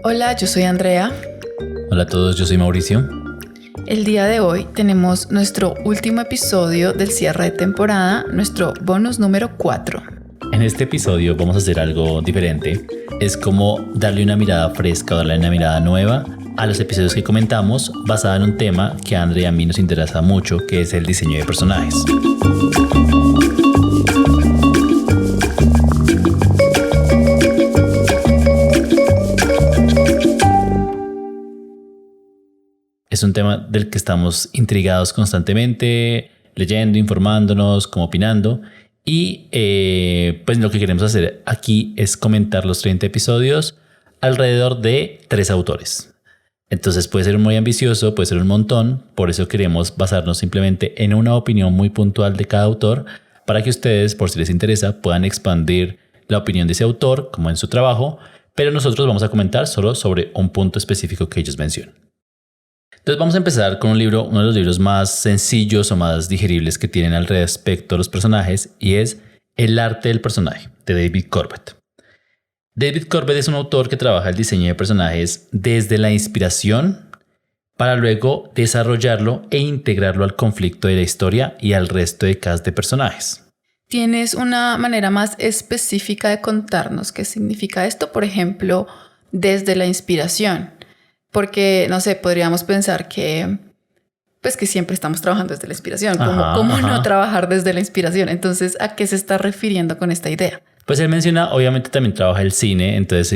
Hola, yo soy Andrea. Hola a todos, yo soy Mauricio. El día de hoy tenemos nuestro último episodio del cierre de temporada, nuestro bonus número 4. En este episodio vamos a hacer algo diferente. Es como darle una mirada fresca, darle una mirada nueva a los episodios que comentamos, basada en un tema que a Andrea y a mí nos interesa mucho, que es el diseño de personajes. Es un tema del que estamos intrigados constantemente, leyendo, informándonos, como opinando. Y pues lo que queremos hacer aquí es comentar los 30 episodios alrededor de 3 autores. Entonces puede ser muy ambicioso, puede ser un montón. Por eso queremos basarnos simplemente en una opinión muy puntual de cada autor, para que ustedes, por si les interesa, puedan expandir la opinión de ese autor, como en su trabajo. Pero nosotros vamos a comentar solo sobre un punto específico que ellos mencionan. Entonces vamos a empezar con un libro, uno de los libros más sencillos o más digeribles que tienen al respecto de los personajes, y es El arte del personaje, de David Corbett. David Corbett es un autor que trabaja el diseño de personajes desde la inspiración para luego desarrollarlo e integrarlo al conflicto de la historia y al resto de cast de personajes. ¿Tienes una manera más específica de contarnos qué significa esto? Por ejemplo, desde la inspiración. Porque, no sé, podríamos pensar que siempre estamos trabajando desde la inspiración. ¿Cómo no trabajar desde la inspiración? Entonces, ¿a qué se está refiriendo con esta idea? Pues él menciona, obviamente también trabaja el cine, entonces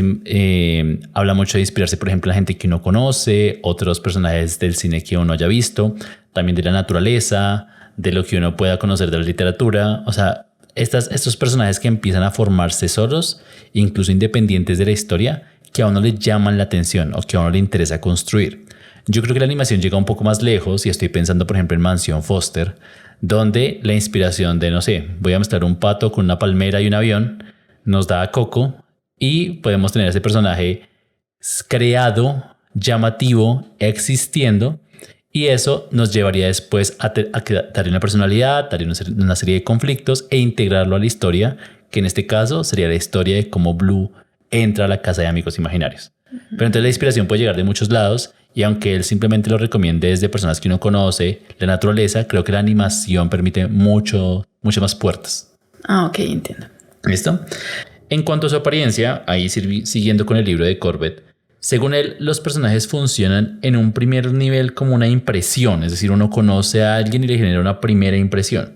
habla mucho de inspirarse, por ejemplo, en la gente que uno conoce, otros personajes del cine que uno haya visto, también de la naturaleza, de lo que uno pueda conocer de la literatura. O sea, estos personajes que empiezan a formarse solos, incluso independientes de la historia, que a uno le llaman la atención o que a uno le interesa construir. Yo creo que la animación llega un poco más lejos y estoy pensando, por ejemplo, en Mansión Foster, donde la inspiración de, no sé, voy a mezclar un pato con una palmera y un avión, nos da a Coco y podemos tener ese personaje creado, llamativo, existiendo, y eso nos llevaría después a darle una personalidad, darle una serie de conflictos e integrarlo a la historia, que en este caso sería la historia de cómo Blue entra a la casa de amigos imaginarios. Pero entonces la inspiración puede llegar de muchos lados, y aunque él simplemente lo recomiende desde personas que uno conoce, la naturaleza, creo que la animación permite muchas más puertas. Ok, entiendo. ¿Listo? En cuanto a su apariencia, ahí siguiendo con el libro de Corbett, según él, los personajes funcionan en un primer nivel como una impresión, es decir, uno conoce a alguien y le genera una primera impresión.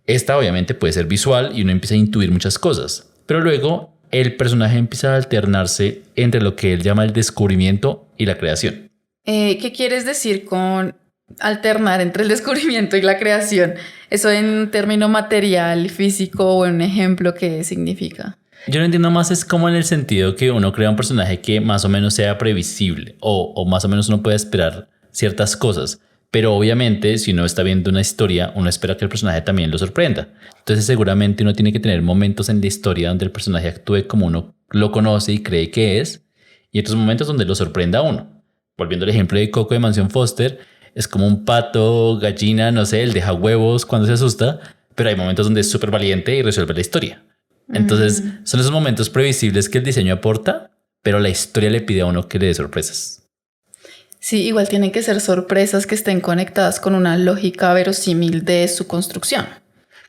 Esta obviamente puede ser visual y uno empieza a intuir muchas cosas, pero luego el personaje empieza a alternarse entre lo que él llama el descubrimiento y la creación. ¿Qué quieres decir con alternar entre el descubrimiento y la creación? ¿Eso en término material, físico o en un ejemplo qué significa? Yo lo entiendo más es como en el sentido que uno crea un personaje que más o menos sea previsible o más o menos uno puede esperar ciertas cosas. Pero obviamente, si uno está viendo una historia, uno espera que el personaje también lo sorprenda. Entonces seguramente uno tiene que tener momentos en la historia donde el personaje actúe como uno lo conoce y cree que es, y otros momentos donde lo sorprenda a uno. Volviendo al ejemplo de Coco de Mansión Foster, es como un pato, gallina, no sé, él deja huevos cuando se asusta, pero hay momentos donde es súper valiente y resuelve la historia. Entonces son esos momentos previsibles que el diseño aporta, pero la historia le pide a uno que le dé sorpresas. Sí, igual tienen que ser sorpresas que estén conectadas con una lógica verosímil de su construcción.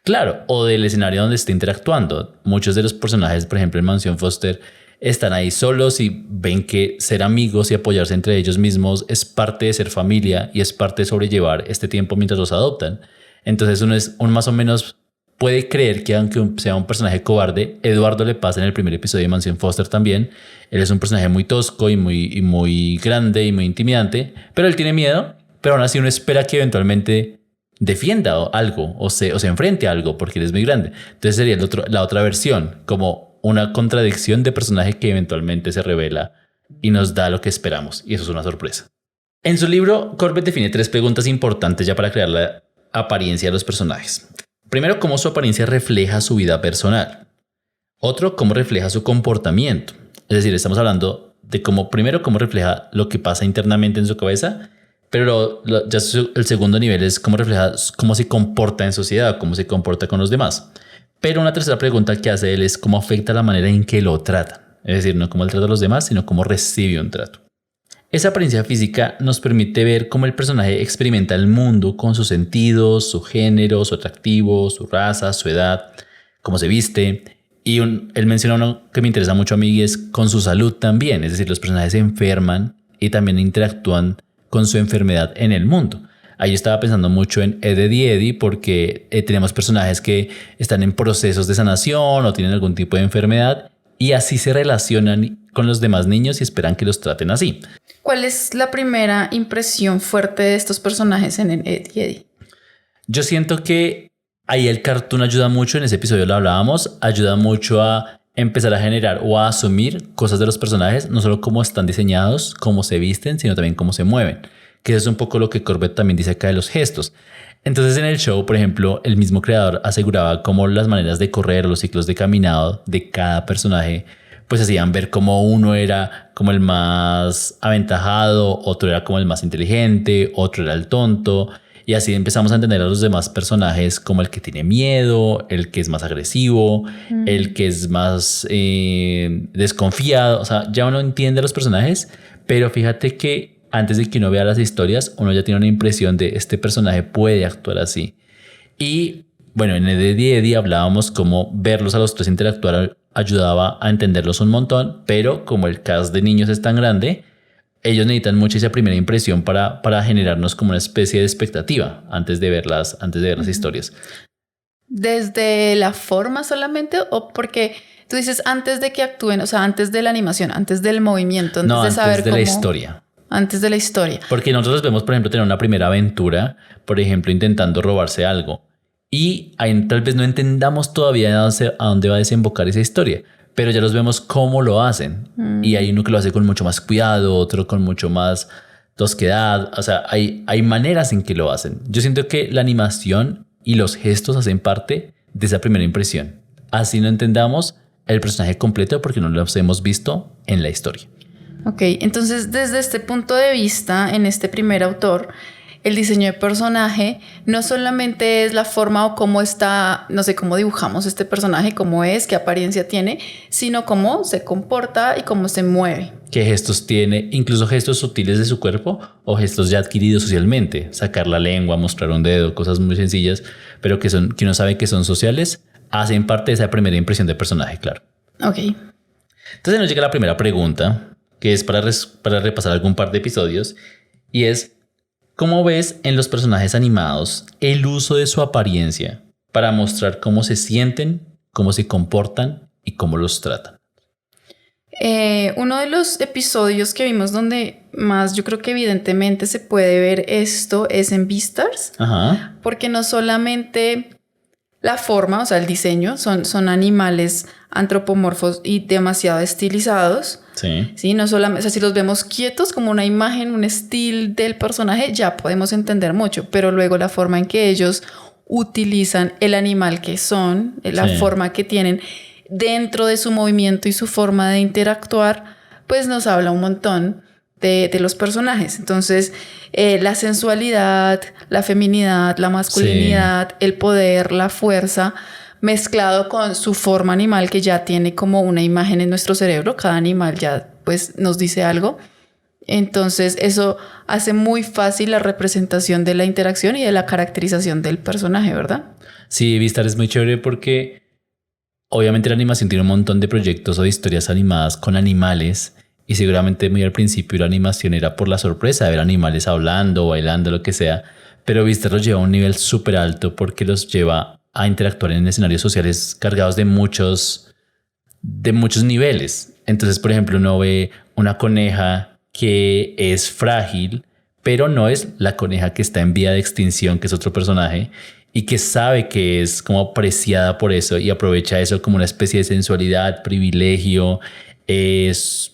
Claro, o del escenario donde esté interactuando. Muchos de los personajes, por ejemplo en Mansión Foster, están ahí solos y ven que ser amigos y apoyarse entre ellos mismos es parte de ser familia y es parte de sobrellevar este tiempo mientras los adoptan. Entonces uno más o menos puede creer que aunque sea un personaje cobarde, Eduardo le pasa en el primer episodio de Mansión Foster también. Él es un personaje muy tosco y muy grande y muy intimidante, pero él tiene miedo, pero aún así uno espera que eventualmente defienda algo o se enfrente a algo porque él es muy grande. Entonces sería la otra versión, como una contradicción de personaje que eventualmente se revela y nos da lo que esperamos, y eso es una sorpresa. En su libro, Corbett define 3 preguntas importantes ya para crear la apariencia de los personajes. Primero, cómo su apariencia refleja su vida personal. Otro, cómo refleja su comportamiento. Es decir, estamos hablando de cómo refleja lo que pasa internamente en su cabeza, pero el segundo nivel es cómo refleja cómo se comporta en sociedad, cómo se comporta con los demás. Pero una tercera pregunta que hace él es cómo afecta la manera en que lo tratan. es decir, no cómo él trata a los demás, sino cómo recibe un trato. Esa apariencia física nos permite ver cómo el personaje experimenta el mundo con sus sentidos, su género, su atractivo, su raza, su edad, cómo se viste. Y él menciona uno que me interesa mucho a mí y es con su salud también. Es decir, los personajes se enferman y también interactúan con su enfermedad en el mundo. Ahí yo estaba pensando mucho en Ed, Edd y Eddy porque tenemos personajes que están en procesos de sanación o tienen algún tipo de enfermedad y así se relacionan con los demás niños y esperan que los traten así. ¿Cuál es la primera impresión fuerte de estos personajes en Ed y Eddy? Yo siento que ahí el cartoon ayuda mucho, en ese episodio lo hablábamos, ayuda mucho a empezar a generar o a asumir cosas de los personajes, no solo cómo están diseñados, cómo se visten, sino también cómo se mueven. Que eso es un poco lo que Corbett también dice acá de los gestos. Entonces en el show, por ejemplo, el mismo creador aseguraba cómo las maneras de correr, los ciclos de caminado de cada personaje pues hacían ver cómo uno era como el más aventajado, otro era como el más inteligente, otro era el tonto. Y así empezamos a entender a los demás personajes como el que tiene miedo, el que es más agresivo, el que es más desconfiado. O sea, ya uno entiende a los personajes, pero fíjate que antes de que uno vea las historias, uno ya tiene una impresión de este personaje puede actuar así. Y bueno, en Ed, Edd y Eddy hablábamos como verlos a los tres interactuar ayudaba a entenderlos un montón, pero como el cast de niños es tan grande, ellos necesitan mucho esa primera impresión para generarnos como una especie de expectativa antes de ver las historias. ¿Desde la forma solamente o porque tú dices antes de que actúen, o sea, antes de la animación, antes del movimiento, antes de saber antes de la historia? Antes de la historia. Porque nosotros vemos, por ejemplo, tener una primera aventura, por ejemplo, intentando robarse algo. Y ahí tal vez no entendamos todavía a dónde va a desembocar esa historia, pero ya los vemos cómo lo hacen. Y hay uno que lo hace con mucho más cuidado, otro con mucho más tosquedad. O sea, hay maneras en que lo hacen. Yo siento que la animación y los gestos hacen parte de esa primera impresión. Así no entendamos el personaje completo porque no lo hemos visto en la historia. Ok, entonces desde este punto de vista, en este primer autor, el diseño de personaje no solamente es la forma o cómo está, no sé, cómo dibujamos este personaje, cómo es, qué apariencia tiene, sino cómo se comporta y cómo se mueve. ¿Qué gestos tiene? Incluso gestos sutiles de su cuerpo o gestos ya adquiridos socialmente. Sacar la lengua, mostrar un dedo, cosas muy sencillas, pero que uno sabe que son sociales, hacen parte de esa primera impresión de personaje, claro. Ok. Entonces nos llega la primera pregunta, que es para repasar algún par de episodios, y es: ¿cómo ves en los personajes animados el uso de su apariencia para mostrar cómo se sienten, cómo se comportan y cómo los tratan? Uno de los episodios que vimos donde más yo creo que evidentemente se puede ver esto es en Beastars. Ajá. Porque no solamente la forma, o sea, el diseño, son animales antropomorfos y demasiado estilizados. Sí. Sí, no solamente, o sea, si los vemos quietos como una imagen, un estilo del personaje, ya podemos entender mucho, pero luego la forma en que ellos utilizan el animal que son, la forma que tienen dentro de su movimiento y su forma de interactuar, pues nos habla un montón de los personajes. Entonces, la sensualidad, la feminidad, la masculinidad, el poder, la fuerza, mezclado con su forma animal que ya tiene como una imagen en nuestro cerebro. Cada animal ya pues nos dice algo. Entonces eso hace muy fácil la representación de la interacción y de la caracterización del personaje, ¿verdad? Sí, Vistar es muy chévere porque obviamente la animación tiene un montón de proyectos o de historias animadas con animales y seguramente muy al principio la animación era por la sorpresa de ver animales hablando, bailando, lo que sea, pero Vistar los lleva a un nivel súper alto porque los lleva a interactuar en escenarios sociales cargados de muchos niveles. Entonces, por ejemplo, uno ve una coneja que es frágil, pero no es la coneja que está en vía de extinción, que es otro personaje, y que sabe que es como apreciada por eso y aprovecha eso como una especie de sensualidad, privilegio,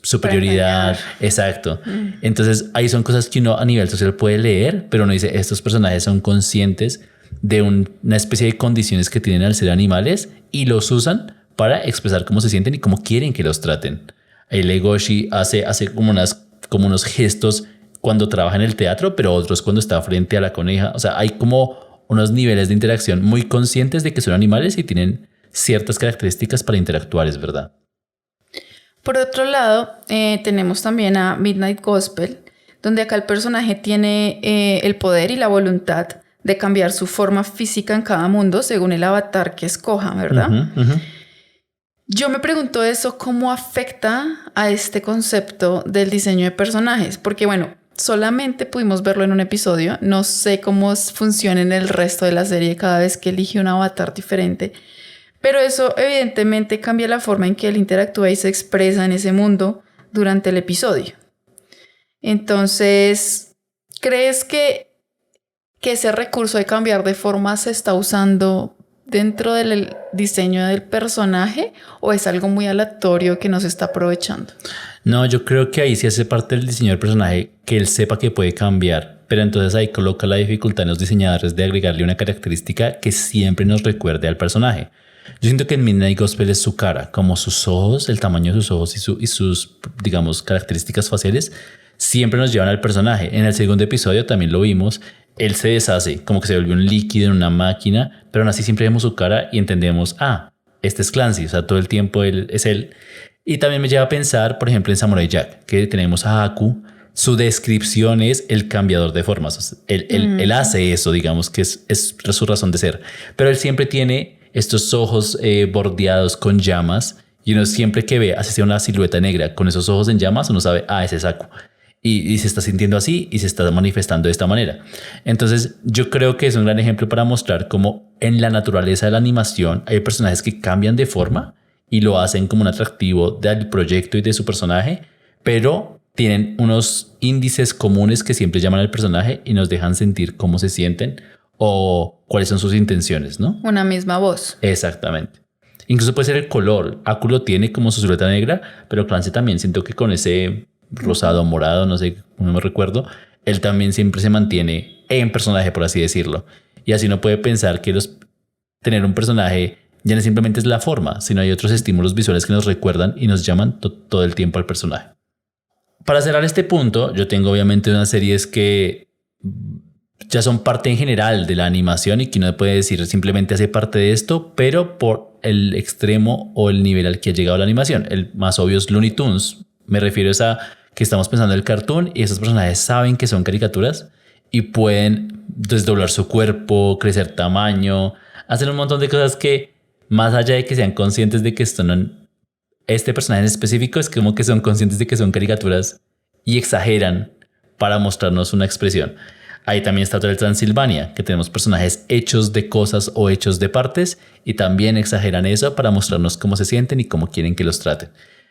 superioridad. Exacto. Entonces, ahí son cosas que uno a nivel social puede leer, pero uno dice, estos personajes son conscientes de una especie de condiciones que tienen al ser animales y los usan para expresar cómo se sienten y cómo quieren que los traten. Ahí Legoshi hace como unos gestos cuando trabaja en el teatro, pero otros cuando está frente a la coneja. O sea, hay como unos niveles de interacción muy conscientes de que son animales y tienen ciertas características para interactuar, es verdad. Por otro lado, tenemos también a Midnight Gospel, donde acá el personaje tiene el poder y la voluntad de cambiar su forma física en cada mundo según el avatar que escoja, ¿verdad? Yo me pregunto eso, ¿cómo afecta a este concepto del diseño de personajes? Porque bueno, solamente pudimos verlo en un episodio, no sé cómo funciona en el resto de la serie cada vez que elige un avatar diferente, pero eso evidentemente cambia la forma en que él interactúa y se expresa en ese mundo durante el episodio. Entonces, ¿crees que ese recurso de cambiar de forma se está usando dentro del diseño del personaje o es algo muy aleatorio que no se está aprovechando? No, yo creo que ahí sí hace parte del diseño del personaje que él sepa que puede cambiar, pero entonces ahí coloca la dificultad en los diseñadores de agregarle una característica que siempre nos recuerde al personaje. Yo siento que en Midnight Gospel es su cara, como sus ojos, el tamaño de sus ojos y sus, digamos, características faciales siempre nos llevan al personaje. En el segundo episodio también lo vimos, él se deshace, como que se vuelve un líquido en una máquina, pero aún así siempre vemos su cara y entendemos, este es Clancy, o sea, todo el tiempo él es él. Y también me lleva a pensar, por ejemplo, en Samurai Jack, que tenemos a Haku, su descripción es el cambiador de formas. O sea, él hace eso, digamos, que es su razón de ser. Pero él siempre tiene estos ojos bordeados con llamas y uno siempre que ve, así sea una silueta negra con esos ojos en llamas, uno sabe, ese es Haku. Y se está sintiendo así y se está manifestando de esta manera. Entonces yo creo que es un gran ejemplo para mostrar cómo en la naturaleza de la animación hay personajes que cambian de forma y lo hacen como un atractivo del proyecto y de su personaje, pero tienen unos índices comunes que siempre llaman al personaje y nos dejan sentir cómo se sienten o cuáles son sus intenciones, ¿no? Una misma voz. Exactamente. Incluso puede ser el color. Haku lo tiene como su silueta negra, pero Clancy también siento que con ese rosado, morado, no sé, no me recuerdo, él también siempre se mantiene en personaje, por así decirlo. Y así uno puede pensar que tener un personaje ya no simplemente es la forma, sino hay otros estímulos visuales que nos recuerdan y nos llaman todo el tiempo al personaje. Para cerrar este punto, yo tengo obviamente unas series que ya son parte en general de la animación y que uno puede decir simplemente hace parte de esto, pero por el extremo o el nivel al que ha llegado la animación. El más obvio es Looney Tunes. Me refiero a que estamos pensando en el cartoon y esos personajes saben que son caricaturas y pueden desdoblar su cuerpo, crecer tamaño, hacer un montón de cosas que más allá de que sean conscientes de que este personaje en específico es como que son conscientes de que son caricaturas y exageran para mostrarnos una expresión. Ahí también está Hotel Transilvania, que tenemos personajes hechos de cosas o hechos de partes y también exageran eso para mostrarnos cómo se sienten y cómo quieren que los traten.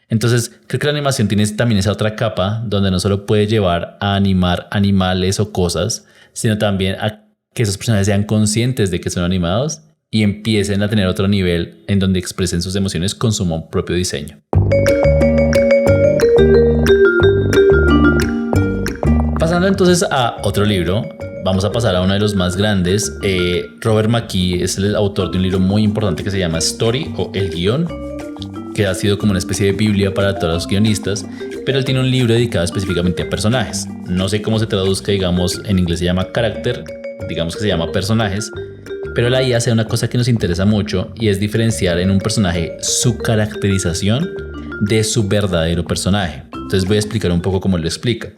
Entonces, creo que la animación tiene también esa otra capa donde no solo puede llevar a animar animales o cosas, sino también a que esos personajes sean conscientes de que son animados y empiecen a tener otro nivel en donde expresen sus emociones con su propio diseño. Pasando entonces a otro libro, vamos a pasar a uno de los más grandes. Robert McKee es el autor de un libro muy importante que se llama Story o El Guión, que ha sido como una especie de biblia para todos los guionistas, pero él tiene un libro dedicado específicamente a personajes. No sé cómo se traduzca, digamos, en inglés se llama Character, digamos que se llama personajes, pero la IA hace una cosa que nos interesa mucho y es diferenciar en un personaje su caracterización de su verdadero personaje. Entonces voy a explicar un poco cómo lo explica.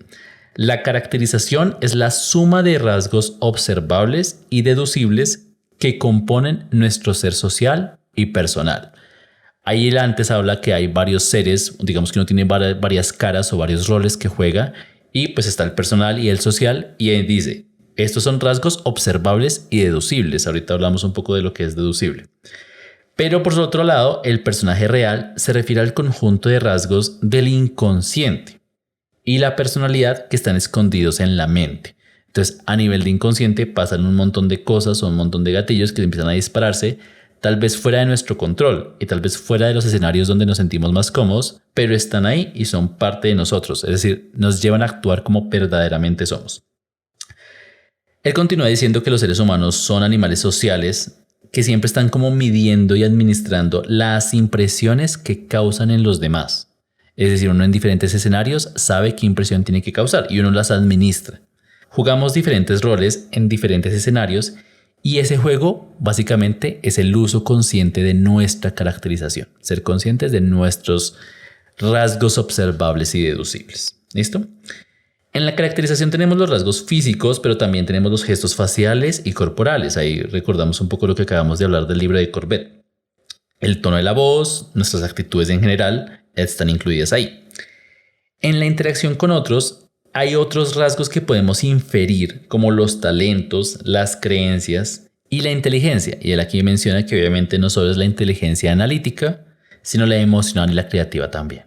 La caracterización es la suma de rasgos observables y deducibles que componen nuestro ser social y personal. Ahí él antes habla que hay varios seres, digamos que uno tiene varias caras o varios roles que juega y pues está el personal y el social y él dice, estos son rasgos observables y deducibles. Ahorita hablamos un poco de lo que es deducible. Pero por otro lado, el personaje real se refiere al conjunto de rasgos del inconsciente y la personalidad que están escondidos en la mente. Entonces, a nivel de inconsciente pasan un montón de cosas o un montón de gatillos que empiezan a dispararse, tal vez fuera de nuestro control y tal vez fuera de los escenarios donde nos sentimos más cómodos, pero están ahí y son parte de nosotros, es decir, nos llevan a actuar como verdaderamente somos. Él continúa diciendo que los seres humanos son animales sociales que siempre están como midiendo y administrando las impresiones que causan en los demás. Es decir, uno en diferentes escenarios sabe qué impresión tiene que causar y uno las administra. Jugamos diferentes roles en diferentes escenarios y ese juego básicamente es el uso consciente de nuestra caracterización. Ser conscientes de nuestros rasgos observables y deducibles. ¿Listo? En la caracterización tenemos los rasgos físicos, pero también tenemos los gestos faciales y corporales. Ahí recordamos un poco lo que acabamos de hablar del libro de Corbett. El tono de la voz, nuestras actitudes en general, están incluidas ahí. En la interacción con otros, hay otros rasgos que podemos inferir, como los talentos, las creencias y la inteligencia. Y él aquí menciona que obviamente no solo es la inteligencia analítica, sino la emocional y la creativa también.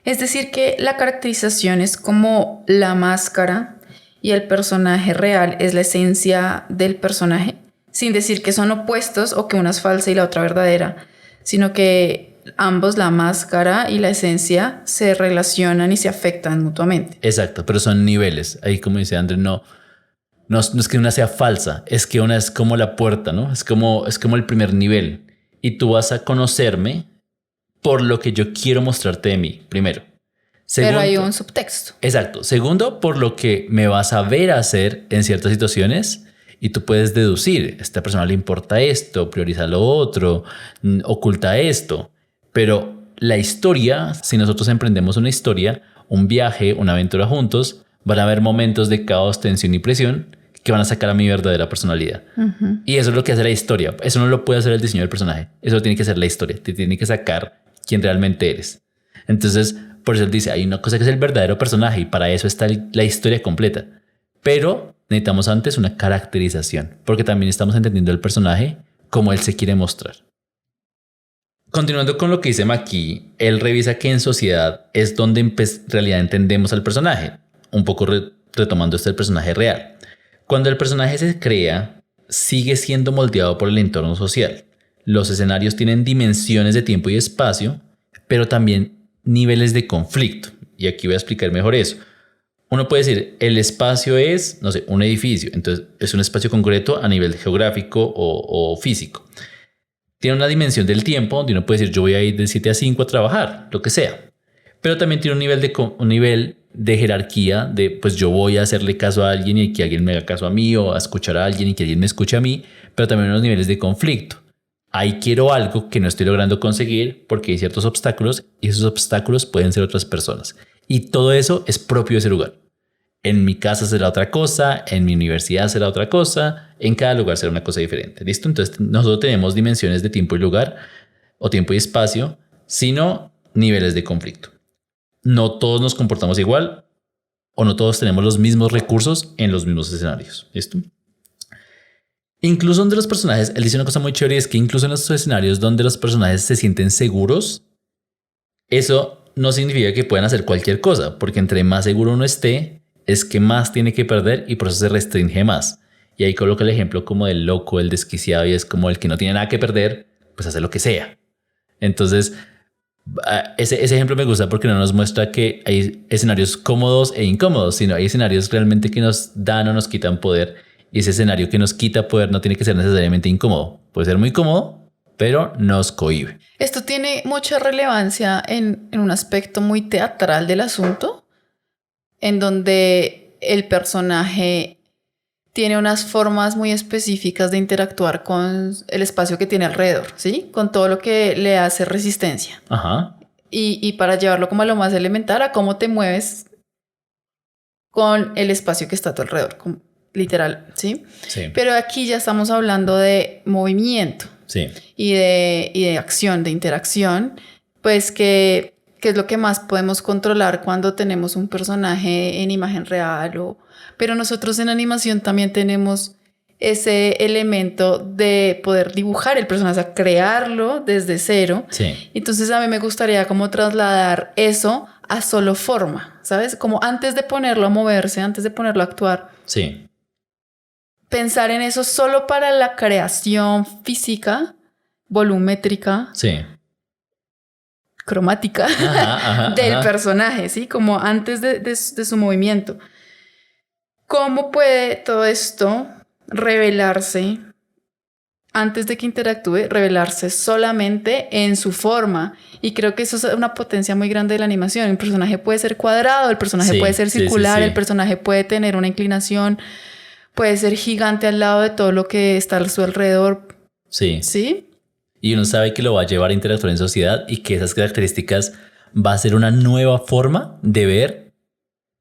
Es decir, que la caracterización es como la máscara y el personaje real es la esencia del personaje, sin decir que son opuestos o que una es falsa y la otra verdadera, sino que ambos, la máscara y la esencia, se relacionan y se afectan mutuamente. Exacto, pero son niveles. Ahí, como dice André, no es que una sea falsa, es que una es como la puerta, ¿no? Es como el primer nivel. Y tú vas a conocerme por lo que yo quiero mostrarte de mí, primero. Segundo, pero hay un subtexto. Exacto. Segundo, por lo que me vas a ver hacer en ciertas situaciones y tú puedes deducir, a esta persona le importa esto, prioriza lo otro, oculta esto. Pero la historia, si nosotros emprendemos una historia, un viaje, una aventura juntos, van a haber momentos de caos, tensión y presión que van a sacar a mi verdadera personalidad. Y eso es lo que hace la historia. Eso no lo puede hacer el diseño del personaje. Eso lo tiene que hacer la historia. Te tiene que sacar quién realmente eres. Entonces, por eso él dice, hay una cosa que es el verdadero personaje y para eso está la historia completa. Pero necesitamos antes una caracterización, porque también estamos entendiendo el personaje como él se quiere mostrar. Continuando con lo que dice Maki, él revisa que en sociedad es donde en realidad entendemos al personaje, un poco retomando el personaje real. Cuando el personaje se crea, sigue siendo moldeado por el entorno social. Los escenarios tienen dimensiones de tiempo y espacio, pero también niveles de conflicto. Y aquí voy a explicar mejor eso. Uno puede decir, el espacio es, no sé, un edificio. Entonces, es un espacio concreto a nivel geográfico o físico. Tiene una dimensión del tiempo donde uno puede decir, yo voy a ir de 7 a 5 a trabajar, lo que sea. Pero también tiene un nivel de jerarquía de, pues yo voy a hacerle caso a alguien y que alguien me haga caso a mí, o a escuchar a alguien y que alguien me escuche a mí, pero también unos niveles de conflicto. Ahí quiero algo que no estoy logrando conseguir porque hay ciertos obstáculos y esos obstáculos pueden ser otras personas. Y todo eso es propio de ese lugar. En mi casa será otra cosa, en mi universidad será otra cosa, en cada lugar será una cosa diferente. ¿Listo? Entonces nosotros tenemos dimensiones de tiempo y lugar o tiempo y espacio, sino niveles de conflicto. No todos nos comportamos igual o no todos tenemos los mismos recursos en los mismos escenarios. ¿Listo? Incluso donde los personajes, él dice una cosa muy chévere, es que incluso en los escenarios donde los personajes se sienten seguros, eso no significa que puedan hacer cualquier cosa, porque entre más seguro uno esté, es que más tiene que perder y por eso se restringe más. Y ahí coloca el ejemplo como del loco, el desquiciado, y es como el que no tiene nada que perder, pues hace lo que sea. Entonces, ese ejemplo me gusta porque no nos muestra que hay escenarios cómodos e incómodos, sino hay escenarios realmente que nos dan o nos quitan poder. Y ese escenario que nos quita poder no tiene que ser necesariamente incómodo. Puede ser muy cómodo, pero nos cohíbe. Esto tiene mucha relevancia en un aspecto muy teatral del asunto, en donde el personaje tiene unas formas muy específicas de interactuar con el espacio que tiene alrededor, ¿sí? Con todo lo que le hace resistencia. Ajá. Y para llevarlo como a lo más elemental, a cómo te mueves con el espacio que está a tu alrededor, literal, ¿sí? Sí. Pero aquí ya estamos hablando de movimiento. Sí. Y de acción, de interacción, pues que es lo que más podemos controlar cuando tenemos un personaje en imagen real. Pero nosotros en animación también tenemos ese elemento de poder dibujar el personaje, o sea, crearlo desde cero. Sí. Entonces a mí me gustaría como trasladar eso a solo forma, ¿sabes? Como antes de ponerlo a moverse, antes de ponerlo a actuar. Sí. Pensar en eso solo para la creación física, volumétrica, sí, cromática del personaje, ¿sí? Como antes de su movimiento. ¿Cómo puede todo esto revelarse, antes de que interactúe, revelarse solamente en su forma? Y creo que eso es una potencia muy grande de la animación. El personaje puede ser cuadrado, el personaje puede ser circular, el personaje puede tener una inclinación, puede ser gigante al lado de todo lo que está a su alrededor. Sí. ¿Sí? Y uno sabe que lo va a llevar a interactuar en sociedad y que esas características va a ser una nueva forma de ver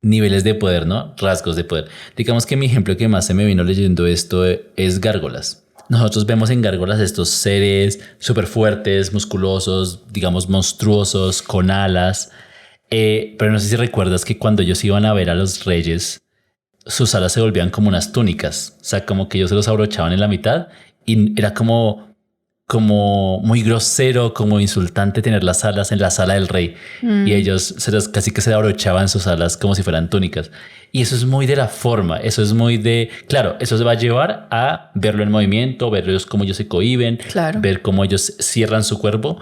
niveles de poder, ¿no? Rasgos de poder. Digamos que mi ejemplo que más se me vino leyendo esto es gárgolas. Nosotros vemos en gárgolas estos seres súper fuertes, musculosos, digamos monstruosos, con alas. Pero no sé si recuerdas que cuando ellos iban a ver a los reyes, sus alas se volvían como unas túnicas. O sea, como que ellos se los abrochaban en la mitad y era como muy grosero, como insultante tener las alas en la sala del rey. Y ellos casi que se abrochaban sus alas como si fueran túnicas. Y eso es muy de la forma, eso es muy de... Claro, eso se va a llevar a verlo en movimiento, verlos cómo ellos se cohíben, Claro. ver cómo ellos cierran su cuerpo,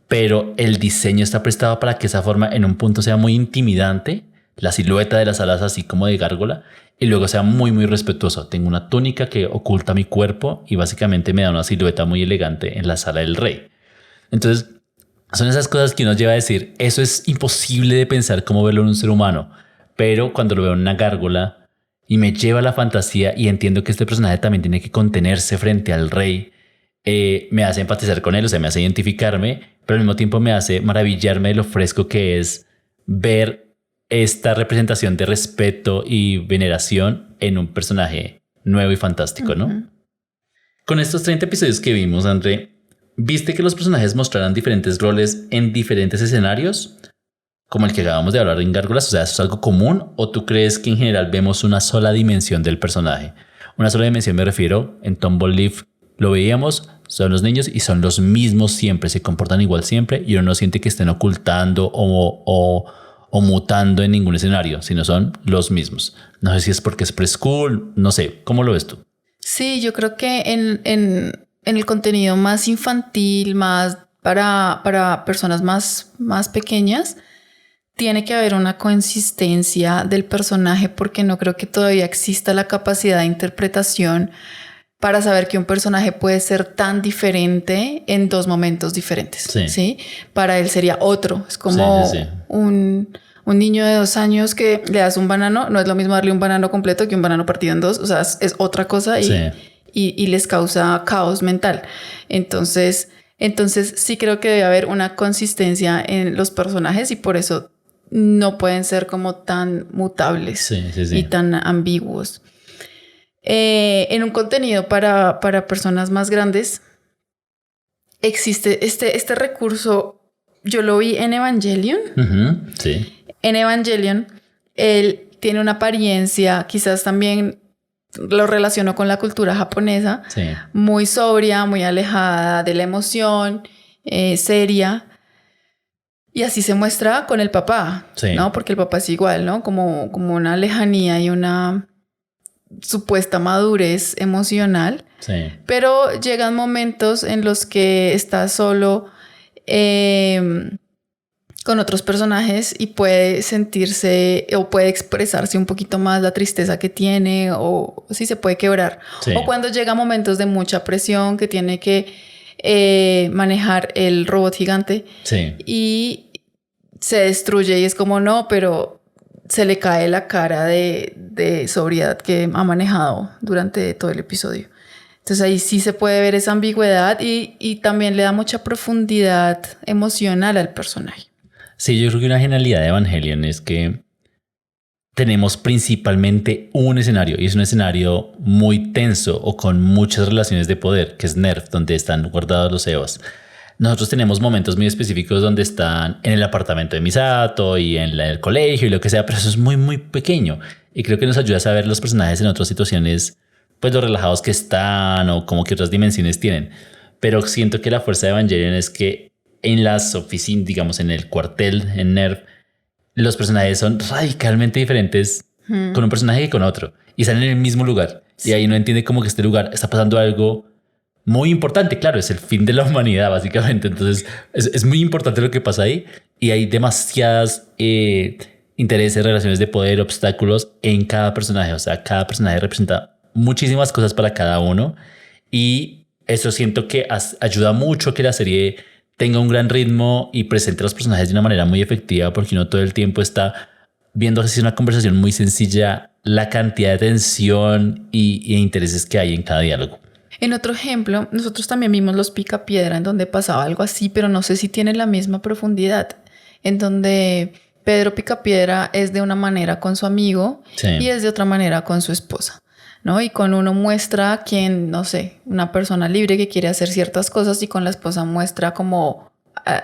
pero el diseño está prestado para que esa forma en un punto sea muy intimidante, la silueta de las alas así como de gárgola, y luego sea muy, muy respetuoso. Tengo una túnica que oculta mi cuerpo y básicamente me da una silueta muy elegante en la sala del rey. Entonces, son esas cosas que nos lleva a decir, eso es imposible de pensar cómo verlo en un ser humano, pero cuando lo veo en una gárgola y me lleva a la fantasía y entiendo que este personaje también tiene que contenerse frente al rey, me hace empatizar con él, o sea, me hace identificarme, pero al mismo tiempo me hace maravillarme de lo fresco que es ver esta representación de respeto y veneración en un personaje nuevo y fantástico, ¿no? Con estos 30 episodios que vimos, André, ¿viste que los personajes mostraran diferentes roles en diferentes escenarios? Como el que acabamos de hablar en Gárgolas, o sea, ¿eso es algo común? ¿O tú crees que en general vemos una sola dimensión del personaje? Una sola dimensión me refiero, en Tumble Leaf lo veíamos, son los niños y son los mismos siempre, se comportan igual siempre y uno no siente que estén ocultando o mutando en ningún escenario, sino son los mismos. No sé si es porque es preschool, no sé, ¿cómo lo ves tú? Sí, yo creo que en el contenido más infantil, más para personas más pequeñas, tiene que haber una consistencia del personaje porque no creo que todavía exista la capacidad de interpretación para saber que un personaje puede ser tan diferente en dos momentos diferentes. ¿Sí? Para él sería otro. Es como un niño de 2 años que le das un banano. No es lo mismo darle un banano completo que un banano partido en 2. O sea, es otra cosa y les causa caos mental. Entonces sí creo que debe haber una consistencia en los personajes y por eso no pueden ser como tan mutables y tan ambiguos. En un contenido para personas más grandes existe este recurso. Yo lo vi en Evangelion. En Evangelion él tiene una apariencia, quizás también lo relaciono con la cultura japonesa, muy sobria, muy alejada de la emoción, seria. Y así se muestra con el papá, ¿no? Porque el papá es igual, ¿no? Como una lejanía y una supuesta madurez emocional. Pero llegan momentos en los que está solo con otros personajes y puede sentirse o puede expresarse un poquito más la tristeza que tiene o sí se puede quebrar. O cuando llega momentos de mucha presión que tiene que manejar el robot gigante y se destruye y es como no, pero se le cae la cara de sobriedad que ha manejado durante todo el episodio. Entonces ahí sí se puede ver esa ambigüedad y también le da mucha profundidad emocional al personaje. Sí, yo creo que una genialidad de Evangelion es que tenemos principalmente un escenario y es un escenario muy tenso o con muchas relaciones de poder, que es Nerf, donde están guardados los Evas. Nosotros tenemos momentos muy específicos donde están en el apartamento de Misato y en el colegio y lo que sea, pero eso es muy, muy pequeño. Y creo que nos ayuda a saber los personajes en otras situaciones, pues lo relajados que están o como que otras dimensiones tienen. Pero siento que la fuerza de Evangelion es que en las oficinas, digamos en el cuartel, en Nerf, los personajes son radicalmente diferentes con un personaje y con otro. Y están en el mismo lugar. Y ahí uno entiende como que este lugar está pasando algo muy importante, claro, es el fin de la humanidad básicamente, entonces es muy importante lo que pasa ahí y hay demasiadas intereses, relaciones de poder, obstáculos en cada personaje, o sea, cada personaje representa muchísimas cosas para cada uno y eso siento que ayuda mucho a que la serie tenga un gran ritmo y presente a los personajes de una manera muy efectiva porque uno todo el tiempo está viendo así una conversación muy sencilla, la cantidad de tensión e intereses que hay en cada diálogo. En otro ejemplo, nosotros también vimos Los Picapiedra, en donde pasaba algo así, pero no sé si tiene la misma profundidad. en donde Pedro Picapiedra es de una manera con su amigo y es de otra manera con su esposa, ¿no? Y con uno muestra a quien, no sé, una persona libre que quiere hacer ciertas cosas y con la esposa muestra como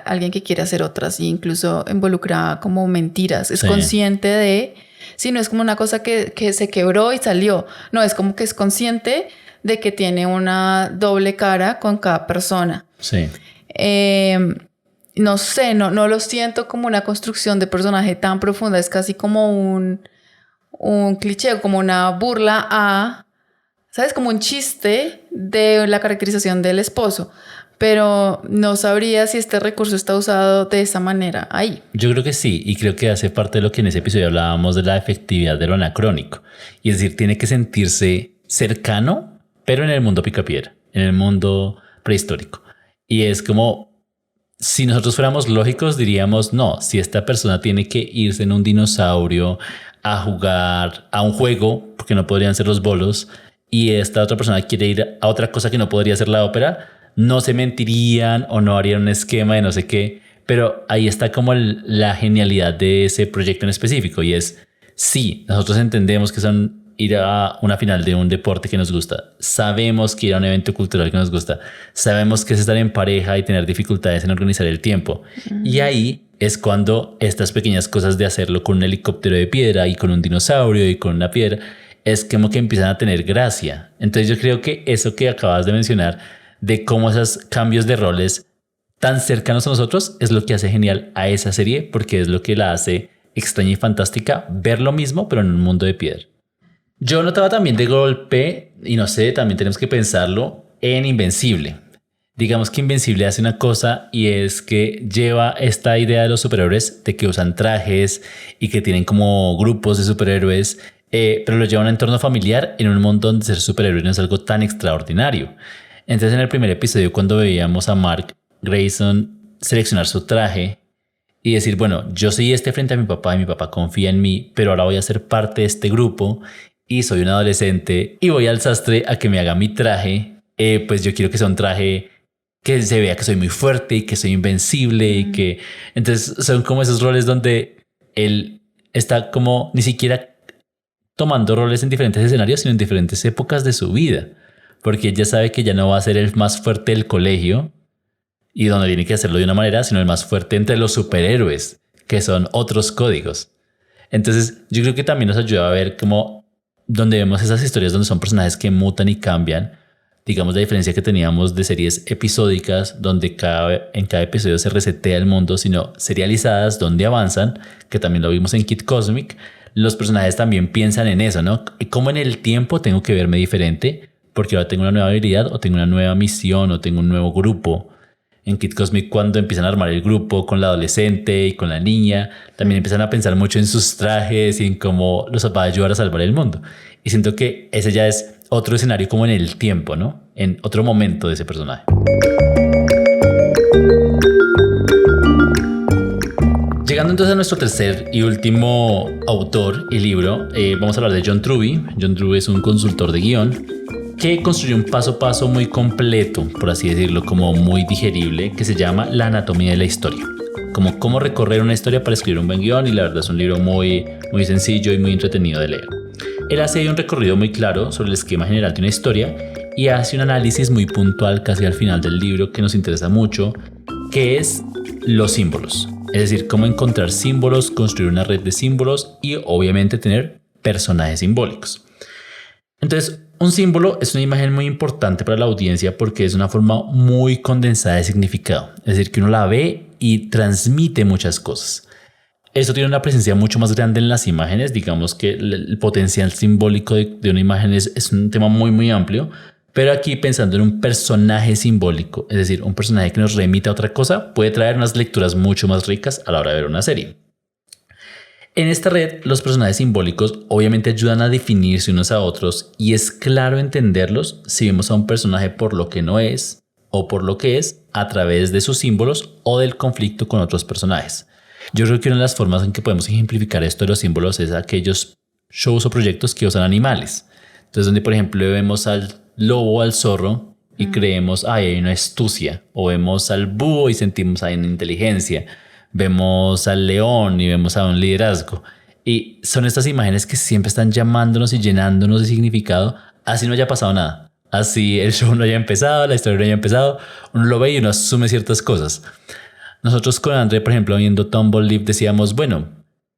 alguien que quiere hacer otras e incluso involucra como mentiras. Es consciente de... Sí, no es como una cosa que se quebró y salió. No, es como que es consciente de que tiene una doble cara con cada persona. Sí. No sé, no lo siento como una construcción de personaje tan profunda. Es casi como un cliché, como una burla a... ¿Sabes? Como un chiste de la caracterización del esposo. Pero no sabría si este recurso está usado de esa manera ahí. Yo creo que sí, y creo que hace parte de lo que en ese episodio hablábamos de la efectividad de lo anacrónico. Y es decir, tiene que sentirse cercano, pero en el mundo Picapiedra, en el mundo prehistórico. Y es como, si nosotros fuéramos lógicos, diríamos, no, si esta persona tiene que irse en un dinosaurio a jugar a un juego, porque no podrían ser los bolos, y esta otra persona quiere ir a otra cosa que no podría ser la ópera, no se mentirían o no harían un esquema de no sé qué, pero ahí está como la genialidad de ese proyecto en específico y es, sí, nosotros entendemos que son ir a una final de un deporte que nos gusta, sabemos que ir a un evento cultural que nos gusta, sabemos que es estar en pareja y tener dificultades en organizar el tiempo. Y ahí es cuando estas pequeñas cosas de hacerlo con un helicóptero de piedra y con un dinosaurio y con una piedra, es como que empiezan a tener gracia. Entonces yo creo que eso que acabas de mencionar de cómo esos cambios de roles tan cercanos a nosotros es lo que hace genial a esa serie, porque es lo que la hace extraña y fantástica ver lo mismo, pero en un mundo de piedra. Yo notaba también de golpe, y no sé, también tenemos que pensarlo, en Invencible. Digamos que Invencible hace una cosa y es que lleva esta idea de los superhéroes, de que usan trajes y que tienen como grupos de superhéroes, pero lo lleva a un entorno familiar en un mundo donde ser superhéroe no es algo tan extraordinario. Entonces en el primer episodio cuando veíamos a Mark Grayson seleccionar su traje y decir, bueno, yo soy frente a mi papá y mi papá confía en mí, pero ahora voy a ser parte de este grupo y soy un adolescente y voy al sastre a que me haga mi traje, pues yo quiero que sea un traje que se vea que soy muy fuerte y que soy invencible y que... Entonces son como esos roles donde él está como ni siquiera tomando roles en diferentes escenarios, sino en diferentes épocas de su vida. Porque ella sabe que ya no va a ser el más fuerte del colegio y donde tiene que hacerlo de una manera, sino el más fuerte entre los superhéroes, que son otros códigos. Entonces yo creo que también nos ayuda a ver cómo donde vemos esas historias donde son personajes que mutan y cambian, digamos la diferencia que teníamos de series episódicas donde en cada episodio se resetea el mundo, sino serializadas donde avanzan, que también lo vimos en Kid Cosmic. Los personajes también piensan en eso, ¿no? Cómo en el tiempo tengo que verme diferente porque ahora tengo una nueva habilidad o tengo una nueva misión o tengo un nuevo grupo. En Kid Cosmic cuando empiezan a armar el grupo con la adolescente y con la niña, también empiezan a pensar mucho en sus trajes y en cómo los va a ayudar a salvar el mundo. Y siento que ese ya es otro escenario como en el tiempo, ¿no? En otro momento de ese personaje. Llegando entonces a nuestro tercer y último autor y libro, vamos a hablar de John Truby. John Truby es un consultor de guión que construyó un paso a paso muy completo, por así decirlo, como muy digerible, que se llama La anatomía de la historia. Como cómo recorrer una historia para escribir un buen guión, y la verdad es un libro muy sencillo y muy entretenido de leer. Él hace un recorrido muy claro sobre el esquema general de una historia y hace un análisis muy puntual casi al final del libro que nos interesa mucho, que es los símbolos. Es decir, cómo encontrar símbolos, construir una red de símbolos y obviamente tener personajes simbólicos. Entonces, un símbolo es una imagen muy importante para la audiencia porque es una forma muy condensada de significado. Es decir, que uno la ve y transmite muchas cosas. Esto tiene una presencia mucho más grande en las imágenes. Digamos que el potencial simbólico de una imagen es un tema muy amplio. Pero aquí pensando en un personaje simbólico, es decir, un personaje que nos remite a otra cosa, puede traer unas lecturas mucho más ricas a la hora de ver una serie. En esta red, los personajes simbólicos obviamente ayudan a definirse unos a otros y es claro entenderlos si vemos a un personaje por lo que no es o por lo que es a través de sus símbolos o del conflicto con otros personajes. Yo creo que una de las formas en que podemos ejemplificar esto de los símbolos es aquellos shows o proyectos que usan animales. Entonces, donde por ejemplo vemos al lobo o al zorro y creemos, hay una astucia, o vemos al búho y sentimos hay una inteligencia. vemos al león y vemos a un liderazgo. Y son estas imágenes que siempre están llamándonos y llenándonos de significado, así no haya pasado nada. Así el show no haya empezado, la historia no haya empezado, uno lo ve y uno asume ciertas cosas. Nosotros con André, por ejemplo, viendo Tumble Leaf, decíamos, bueno,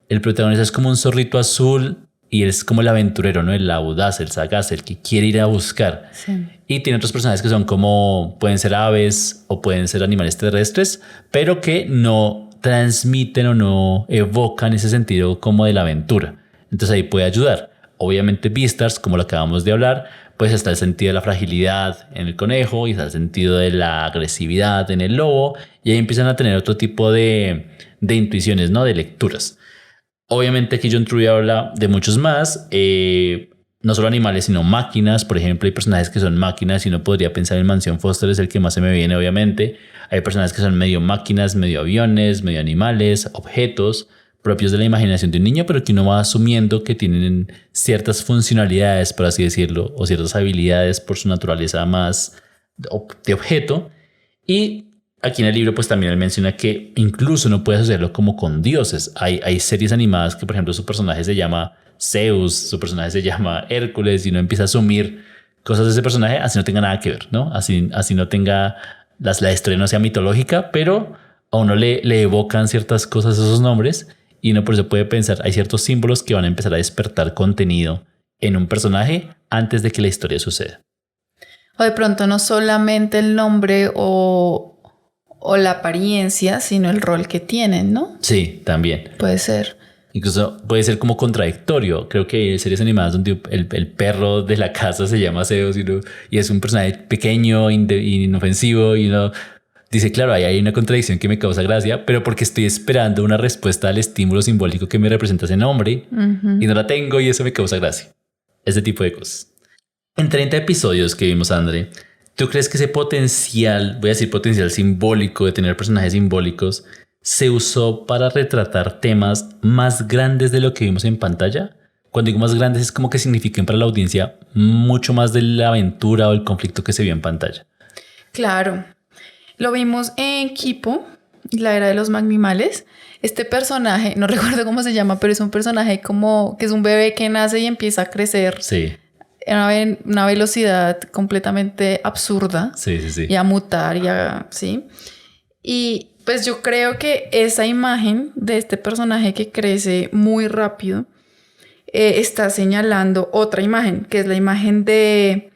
el protagonista es como un zorrito azul y él es como el aventurero, ¿no? El audaz, el sagaz, el que quiere ir a buscar. Sí. Y tiene otros personajes que son como, pueden ser aves o pueden ser animales terrestres, pero que no transmiten o no evocan ese sentido como de la aventura. Entonces ahí puede ayudar. Obviamente Beastars, como lo acabamos de hablar, pues está el sentido de la fragilidad en el conejo y está el sentido de la agresividad en el lobo, y ahí empiezan a tener otro tipo de intuiciones, ¿no? De lecturas. Obviamente aquí John Truby habla de muchos más, no solo animales, sino máquinas. Por ejemplo, hay personajes que son máquinas y uno podría pensar en Mansión Foster, es el que más se me viene, obviamente. Hay personajes que son medio máquinas, medio aviones, medio animales, objetos propios de la imaginación de un niño, pero que uno va asumiendo que tienen ciertas funcionalidades, por así decirlo, o ciertas habilidades por su naturaleza más de objeto. Y aquí en el libro pues también él menciona que incluso no puede asociarlo como con dioses. Hay series animadas que, por ejemplo, su personaje se llama Zeus, su personaje se llama Hércules, y uno empieza a asumir cosas de ese personaje así no tenga nada que ver, ¿no? Así no tenga, la historia no sea mitológica, pero a uno le evocan ciertas cosas esos nombres, y uno por eso puede pensar, hay ciertos símbolos que van a empezar a despertar contenido en un personaje antes de que la historia suceda. O de pronto no solamente el nombre o la apariencia, sino el rol que tienen, ¿no? Sí, también. Puede ser. Incluso puede ser como contradictorio. Creo que hay series animadas donde el perro de la casa se llama Zeus y es un personaje pequeño, inofensivo, y uno dice, claro, ahí hay una contradicción que me causa gracia, pero porque estoy esperando una respuesta al estímulo simbólico que me representa ese nombre y no la tengo, y eso me causa gracia. Ese tipo de cosas. En 30 episodios que vimos, André, ¿tú crees que ese potencial, voy a decir potencial simbólico de tener personajes simbólicos, se usó para retratar temas más grandes de lo que vimos en pantalla? Cuando digo más grandes es como que signifiquen para la audiencia mucho más de la aventura o el conflicto que se vio en pantalla. Claro. Lo vimos en Kipo, la era de los Magnimales. Este personaje, no recuerdo cómo se llama, pero es un personaje como que es un bebé que nace y empieza a crecer. Sí. A una velocidad completamente absurda. Sí, sí, sí. Y a mutar ¿sí? Y pues yo creo que esa imagen de este personaje que crece muy rápido está señalando otra imagen, que es la imagen de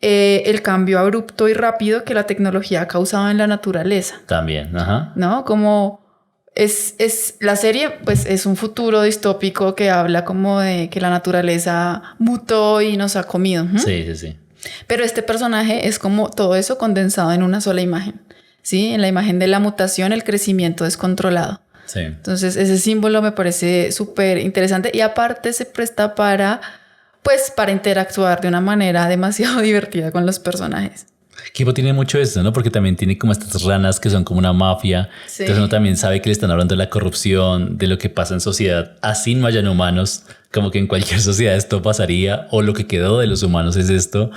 el cambio abrupto y rápido que la tecnología ha causado en la naturaleza. También, ajá. ¿No? Como es la serie, pues es un futuro distópico que habla como de que la naturaleza mutó y nos ha comido. Sí, sí, sí. Pero este personaje es como todo eso condensado en una sola imagen, ¿sí? En la imagen de la mutación, el crecimiento descontrolado. Sí. Entonces ese símbolo me parece súper interesante, y aparte se presta para interactuar de una manera demasiado divertida con los personajes. Kipo tiene mucho eso, ¿no? Porque también tiene como estas ranas que son como una mafia. Sí. Entonces uno también sabe que le están hablando de la corrupción, de lo que pasa en sociedad. Así no hayan humanos, como que en cualquier sociedad esto pasaría, o lo que quedó de los humanos es esto,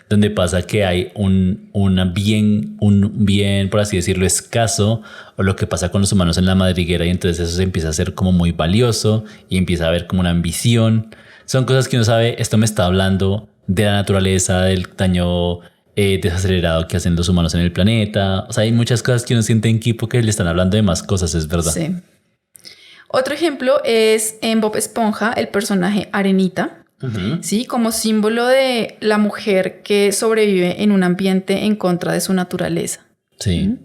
donde pasa que hay un bien, por así decirlo, escaso, o lo que pasa con los humanos en la madriguera, y entonces eso se empieza a hacer como muy valioso y empieza a haber como una ambición. Son cosas que uno sabe, esto me está hablando de la naturaleza, del daño desacelerado que hacen los humanos en el planeta. O sea, hay muchas cosas que uno siente en Kipo que le están hablando de más cosas, es verdad. Sí. Otro ejemplo es en Bob Esponja, el personaje Arenita, ¿sí? Como símbolo de la mujer que sobrevive en un ambiente en contra de su naturaleza. Sí.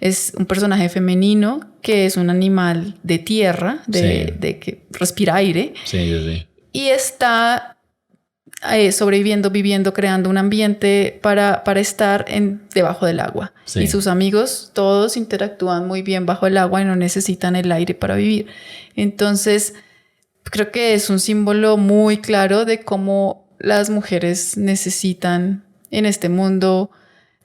Es un personaje femenino que es un animal de tierra, de que respira aire. Sí, sí, sí. Y está sobreviviendo, viviendo, creando un ambiente para estar debajo del agua. Sí. Y sus amigos todos interactúan muy bien bajo el agua y no necesitan el aire para vivir. Entonces, creo que es un símbolo muy claro de cómo las mujeres necesitan en este mundo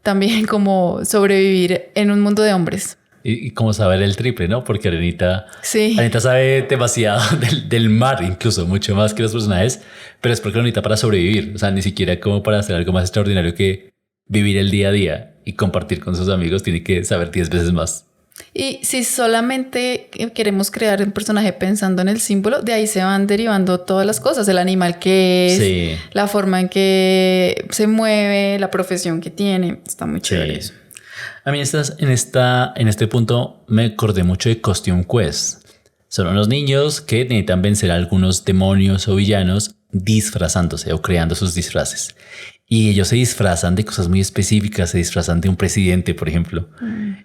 también como sobrevivir en un mundo de hombres. Y como saber el triple, ¿no? Porque Arenita sabe demasiado del mar, incluso mucho más que los personajes, pero es porque Arenita para sobrevivir, o sea, ni siquiera como para hacer algo más extraordinario que vivir el día a día y compartir con sus amigos, tiene que saber 10 veces más. Y si solamente queremos crear un personaje pensando en el símbolo, de ahí se van derivando todas las cosas. El animal que es, Sí. la forma en que se mueve, la profesión que tiene. Está muy chévere eso. A mí en este punto me acordé mucho de Costume Quest. Son unos niños que necesitan vencer a algunos demonios o villanos disfrazándose o creando sus disfraces. Y ellos se disfrazan de cosas muy específicas, se disfrazan de un presidente, por ejemplo.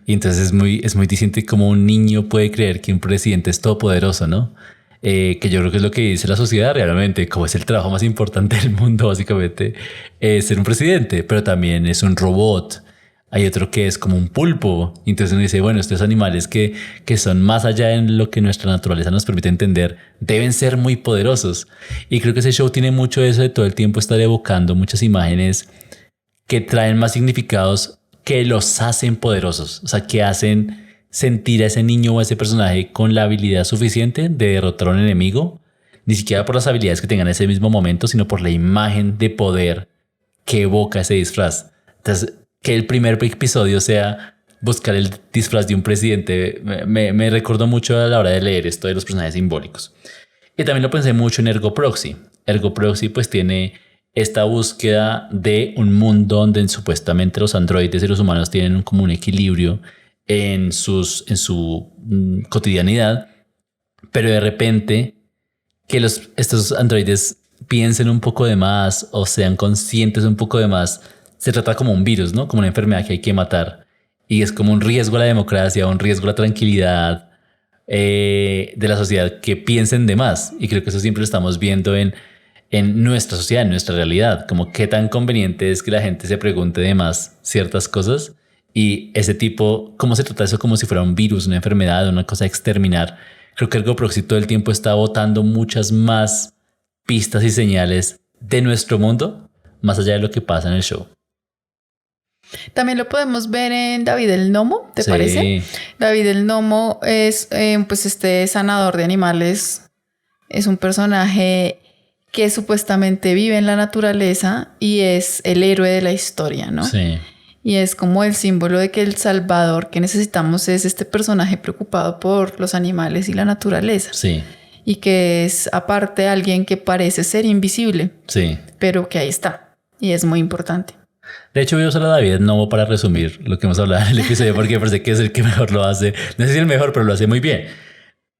Y entonces es muy distinto como un niño puede creer que un presidente es todopoderoso, ¿no? Que yo creo que es lo que dice la sociedad realmente, como es el trabajo más importante del mundo, básicamente, ser un presidente, pero también es un robot. Hay otro que es como un pulpo. Entonces uno dice, bueno, estos animales que son más allá en lo que nuestra naturaleza nos permite entender, deben ser muy poderosos. Y creo que ese show tiene mucho eso de todo el tiempo estar evocando muchas imágenes que traen más significados que los hacen poderosos. O sea, que hacen sentir a ese niño o a ese personaje con la habilidad suficiente de derrotar a un enemigo. Ni siquiera por las habilidades que tengan en ese mismo momento, sino por la imagen de poder que evoca ese disfraz. Entonces, que el primer episodio sea buscar el disfraz de un presidente me recordó mucho a la hora de leer esto de los personajes simbólicos. Y también lo pensé mucho en Ergo Proxy. Ergo Proxy pues tiene esta búsqueda de un mundo donde supuestamente los androides y los humanos tienen como un equilibrio en su cotidianidad, pero de repente que estos androides piensen un poco de más o sean conscientes un poco de más, se trata como un virus, ¿no? Como una enfermedad que hay que matar. Y es como un riesgo a la democracia, un riesgo a la tranquilidad de la sociedad que piensen de más. Y creo que eso siempre lo estamos viendo en nuestra sociedad, en nuestra realidad. Como qué tan conveniente es que la gente se pregunte de más ciertas cosas. Y ese tipo, cómo se trata eso como si fuera un virus, una enfermedad, una cosa a exterminar. Creo que Ergo Proxy todo el tiempo está botando muchas más pistas y señales de nuestro mundo, más allá de lo que pasa en el show. También lo podemos ver en David el Gnomo, ¿te parece? David el Gnomo es pues este sanador de animales. Es un personaje que supuestamente vive en la naturaleza y es el héroe de la historia, ¿no? Sí. Y es como el símbolo de que el salvador que necesitamos es este personaje preocupado por los animales y la naturaleza. Sí. Y que es aparte alguien que parece ser invisible. Sí. Pero que ahí está. Y es muy importante. De hecho, voy a usar a David Novo para resumir lo que hemos hablado en el episodio porque me parece que es el que mejor lo hace. No sé si el mejor, pero lo hace muy bien.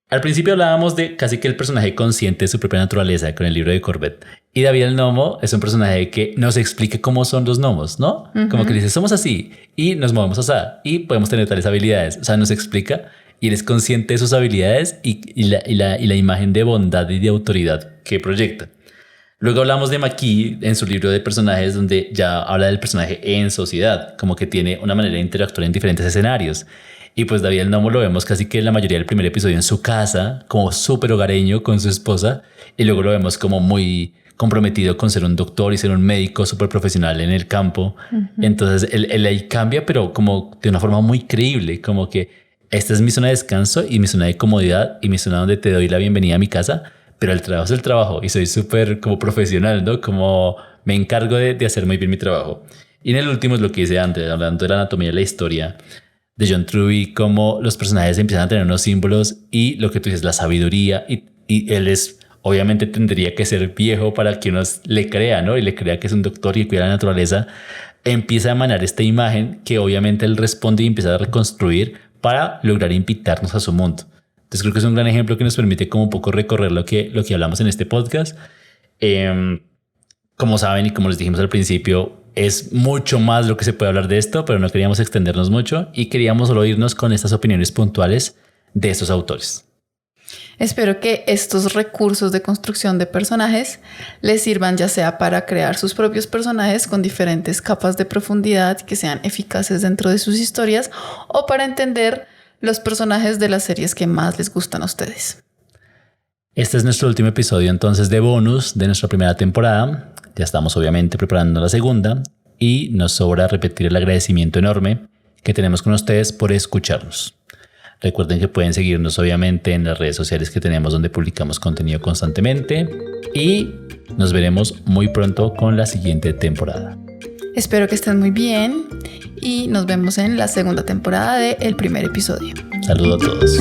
Al principio hablábamos de casi que el personaje consciente de su propia naturaleza con el libro de Corbett. Y David el Gnomo es un personaje que nos explica cómo son los gnomos, ¿no? Como que dice, somos así y nos movemos así y podemos tener tales habilidades. O sea, nos explica y él es consciente de sus habilidades y la imagen de bondad y de autoridad que proyecta. Luego hablamos de McKee en su libro de personajes donde ya habla del personaje en sociedad, como que tiene una manera de interactuar en diferentes escenarios. Y pues David el Gnomo lo vemos casi que en la mayoría del primer episodio en su casa, como súper hogareño con su esposa. Y luego lo vemos como muy comprometido con ser un doctor y ser un médico súper profesional en el campo. Entonces él ahí cambia, pero como de una forma muy creíble, como que esta es mi zona de descanso y mi zona de comodidad y mi zona donde te doy la bienvenida a mi casa. Pero el trabajo es el trabajo y soy súper como profesional, ¿no? Como me encargo de hacer muy bien mi trabajo. Y en el último es lo que dice antes, hablando de la anatomía de la historia de John Truby, cómo los personajes empiezan a tener unos símbolos y lo que tú dices, la sabiduría. Y él es, obviamente tendría que ser viejo para que uno le crea, ¿no? Y le crea que es un doctor y cuida la naturaleza. Empieza a emanar esta imagen que obviamente él responde y empieza a reconstruir para lograr invitarnos a su mundo. Entonces creo que es un gran ejemplo que nos permite como un poco recorrer lo que hablamos en este podcast. Como saben y como les dijimos al principio, es mucho más lo que se puede hablar de esto, pero no queríamos extendernos mucho y queríamos solo irnos con estas opiniones puntuales de estos autores. Espero que estos recursos de construcción de personajes les sirvan ya sea para crear sus propios personajes con diferentes capas de profundidad que sean eficaces dentro de sus historias o para entender los personajes de las series que más les gustan a ustedes. Este es nuestro último episodio entonces de bonus de nuestra primera temporada. Ya estamos obviamente preparando la segunda y nos sobra repetir el agradecimiento enorme que tenemos con ustedes por escucharnos. Recuerden que pueden seguirnos obviamente en las redes sociales que tenemos donde publicamos contenido constantemente y nos veremos muy pronto con la siguiente temporada. Espero que estén muy bien y nos vemos en la segunda temporada de El Primer Episodio. Saludos a todos.